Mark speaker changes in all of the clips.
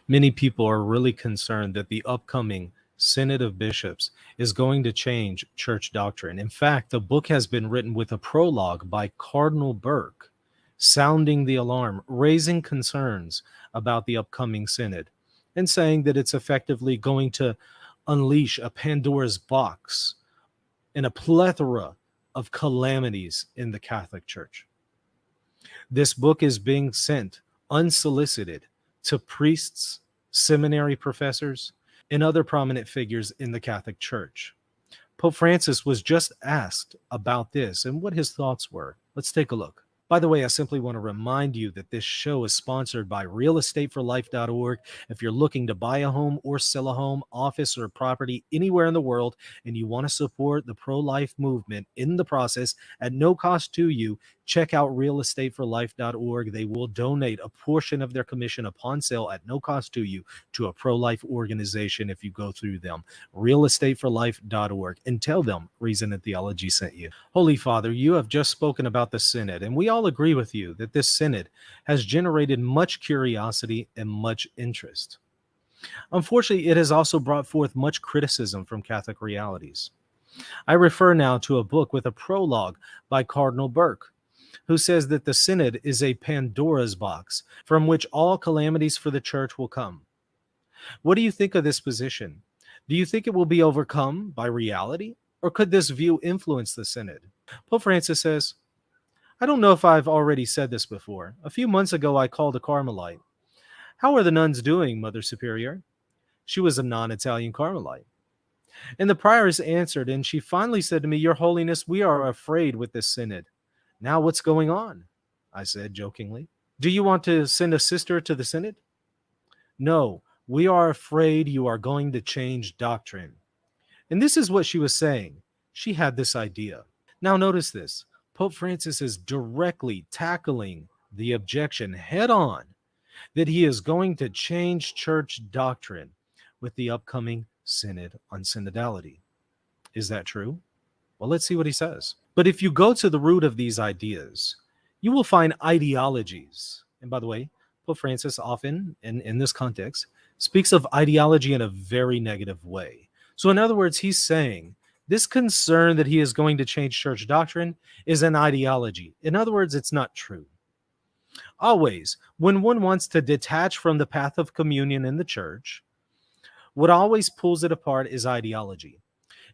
Speaker 1: Many people are really concerned that the upcoming Synod of Bishops is going to change church doctrine. In fact, the book has been written with a prologue by Cardinal Burke, sounding the alarm, raising concerns about the upcoming Synod, and saying that it's effectively going to unleash a Pandora's box and a plethora of calamities in the Catholic Church. This book is being sent unsolicited to priests, seminary professors, and other prominent figures in the Catholic Church. Pope Francis was just asked about this and what his thoughts were. Let's take a look. By the way, I simply want to remind you that this show is sponsored by realestateforlife.org. If you're looking to buy a home or sell a home, office, or property anywhere in the world, and you want to support the pro-life movement in the process at no cost to you, check out realestateforlife.org. They will donate a portion of their commission upon sale at no cost to you to a pro-life organization if you go through them. realestateforlife.org, and tell them Reason and Theology sent you. Holy Father, you have just spoken about the Synod, and we all agree with you that this Synod has generated much curiosity and much interest. Unfortunately, it has also brought forth much criticism from Catholic realities. I refer now to a book with a prologue by Cardinal Burke, who says that the Synod is a Pandora's box from which all calamities for the Church will come. What do you think of this position? Do you think it will be overcome by reality, or could this view influence the Synod? Pope Francis says, I don't know if I've already said this before. A few months ago, I called a Carmelite. How are the nuns doing, Mother Superior? She was a non-Italian Carmelite. And the prioress answered, and she finally said to me, Your Holiness, we are afraid with this Synod. Now what's going on? I said jokingly. Do you want to send a sister to the Synod? No, we are afraid you are going to change doctrine. And this is what she was saying. She had this idea. Now notice this. Pope Francis is directly tackling the objection head on that he is going to change church doctrine with the upcoming Synod on synodality. Is that true? Well, let's see what he says. But if you go to the root of these ideas, you will find ideologies. And by the way, Pope Francis often, in this context, speaks of ideology in a very negative way. So in other words, he's saying this concern that he is going to change church doctrine is an ideology. In other words, it's not true. Always, when one wants to detach from the path of communion in the church, what always pulls it apart is ideology.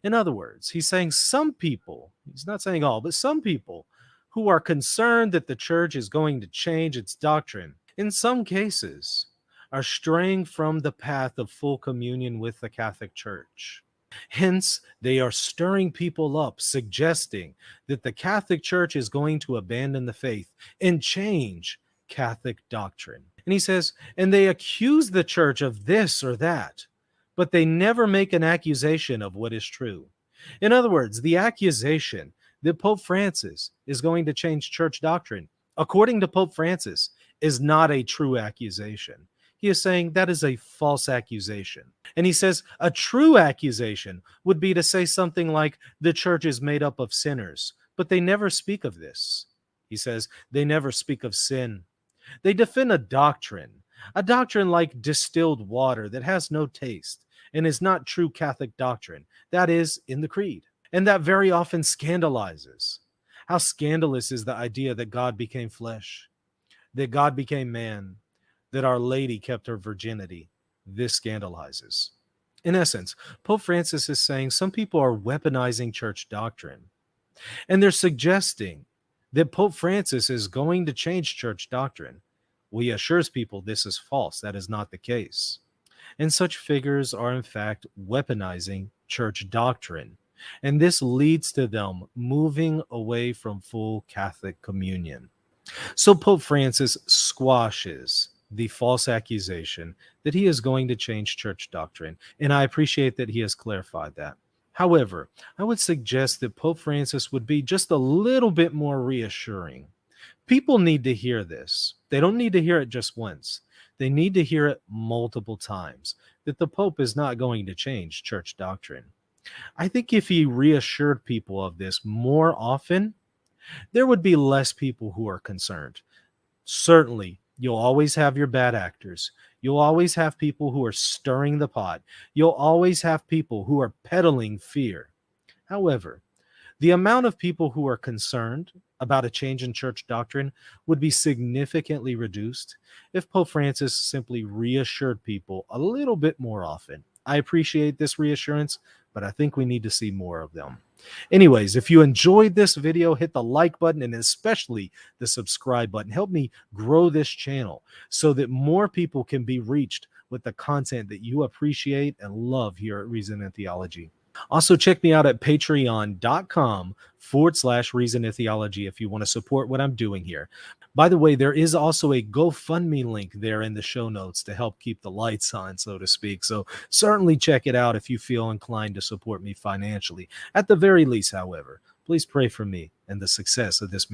Speaker 1: In other words, he's saying some people, he's not saying all, but some people who are concerned that the church is going to change its doctrine, in some cases, are straying from the path of full communion with the Catholic Church. Hence, they are stirring people up, suggesting that the Catholic Church is going to abandon the faith and change Catholic doctrine. And he says, and they accuse the church of this or that, but they never make an accusation of what is true. In other words, the accusation that Pope Francis is going to change church doctrine, according to Pope Francis, is not a true accusation. He is saying that is a false accusation. And he says a true accusation would be to say something like the church is made up of sinners, but they never speak of this. He says they never speak of sin. They defend a doctrine like distilled water that has no taste and is not true Catholic doctrine, that is, in the creed. And that very often scandalizes. How scandalous is the idea that God became flesh, that God became man, that Our Lady kept her virginity. This scandalizes. In essence, Pope Francis is saying some people are weaponizing church doctrine, and they're suggesting that Pope Francis is going to change church doctrine. Well, he assures people this is false. That is not the case. And such figures are, in fact, weaponizing church doctrine. And this leads to them moving away from full Catholic communion. So Pope Francis squashes the false accusation that he is going to change church doctrine. And I appreciate that he has clarified that. However, I would suggest that Pope Francis would be just a little bit more reassuring. People need to hear this. They don't need to hear it just once. They need to hear it multiple times, that the Pope is not going to change church doctrine. I think if he reassured people of this more often, there would be less people who are concerned. Certainly, You'll always have your bad actors. You'll always have people who are stirring the pot. You'll always have people who are peddling fear. However, the amount of people who are concerned about a change in church doctrine would be significantly reduced if Pope Francis simply reassured people a little bit more often. I appreciate this reassurance, but I think we need to see more of them. Anyways, if you enjoyed this video, hit the like button and especially the subscribe button. Help me grow this channel so that more people can be reached with the content that you appreciate and love here at Reason and Theology. Also, check me out at patreon.com/Reason and Theology if you want to support what I'm doing here. By the way, there is also a GoFundMe link there in the show notes to help keep the lights on, so to speak. So certainly check it out if you feel inclined to support me financially. At the very least, however, please pray for me and the success of this